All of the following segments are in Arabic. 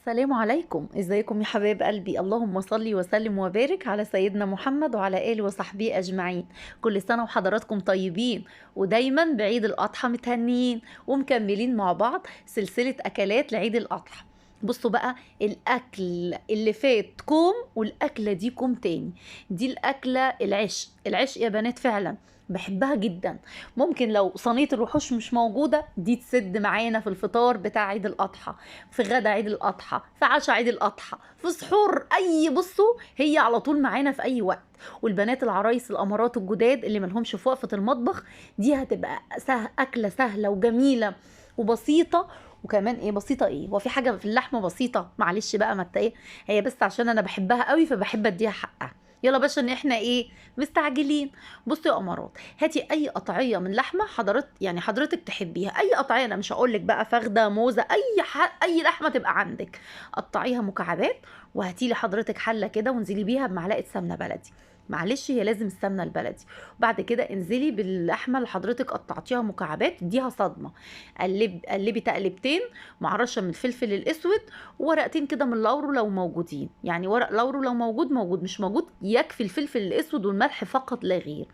السلام عليكم، ازيكم يا حبايب قلبي؟ اللهم صل وسلم وبارك على سيدنا محمد وعلى آله وصحبه أجمعين. كل سنة وحضراتكم طيبين ودايما بعيد الأضحى متهنيين ومكملين مع بعض سلسلة أكلات لعيد الأضحى. بصوا بقى، الأكل اللي فات كوم والأكلة دي كوم تاني. دي الأكلة العشق يا بنات، فعلا بحبها جدا. ممكن لو صينية الوحوش مش موجودة دي تسد معانا في الفطار بتاع عيد الأضحى، في غدا عيد الأضحى، في عشاء عيد الأضحى، في سحور، بصوا هي على طول معانا في أي وقت. والبنات العرايس الأمارات الجداد اللي ملهمش في وقفة المطبخ، دي هتبقى أكلة سهلة وجميلة وبسيطة. وكمان بسيطة وفي حاجة في اللحمة بسيطة؟ معلش بقى، ما هي بس عشان انا بحبها قوي فبحب اديها حقها. يلا باشا، ان احنا مستعجلين. بصي يا امارات، هاتي اي قطعيه من لحمه حضرتك تحبيها، اي قطعيه، انا مش هقول لك بقى فخده، موزه، اي لحمه تبقى عندك، قطعيها مكعبات. وهاتي لي حضرتك حله كده وانزلي بيها بمعلقه سمنه بلدي. معلش، هي لازم السمنه البلدي. وبعد كده انزلي باللحمه اللي حضرتك قطعتيها مكعبات، اديها صدمه. قلبي تقلبتين مع رشه من الفلفل الاسود وورقتين كده من اللورو لو موجودين، يعني ورق لورو لو موجود، مش موجود يكفي الفلفل الاسود والملح فقط لا غير.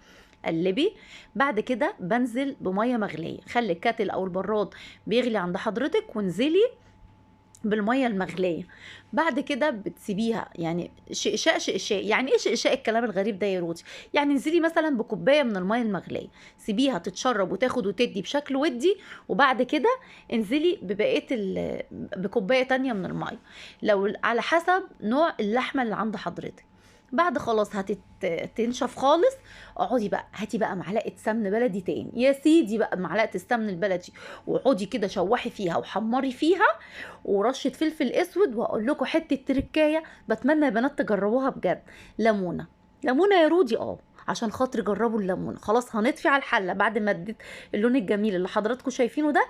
قلبي. بعد كده بنزل بميه مغليه، خلي الكاتل او البراد بيغلي عند حضرتك وانزلي بالميه المغليه. بعد كده بتسيبيها، يعني شقشاق. يعني ايه شقشاق الكلام الغريب ده يا رودي؟ يعني انزلي مثلا بكوبايه من الميه المغليه، سيبيها تتشرب وتاخد وتدي بشكل ودي. وبعد كده انزلي بكوبايه تانية من الميه، لو على حسب نوع اللحمه اللي عند حضرتك. بعد خلاص تنشف خالص، اقعدي بقى، هاتي بقى معلقه سمن بلدي تاني يا سيدي، بقى معلقه السمن البلدي، واقعدي كده شوحي فيها وحمري فيها، ورشه فلفل اسود. واقول لكم حته تركايه بتمنى يا بنات تجربوها بجد: ليمونه. ليمونه يا رودي، عشان خاطر جربوا الليمونه. خلاص هنطفي على الحله بعد ما اديت اللون الجميل اللي حضراتكم شايفينه ده.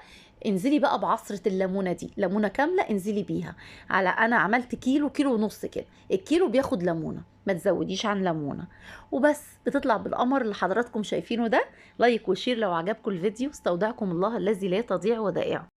انزلي بقى بعصره الليمونه دي، ليمونه كامله انزلي بيها. انا عملت كيلو ونص كده، الكيلو بياخد ليمونه، ما تزوديش عن ليمونه. وبس بتطلع بالقمر اللي حضراتكم شايفينه ده. لايك وشير لو عجبكم الفيديو. استودعكم الله الذي لا تضيع ودائعه.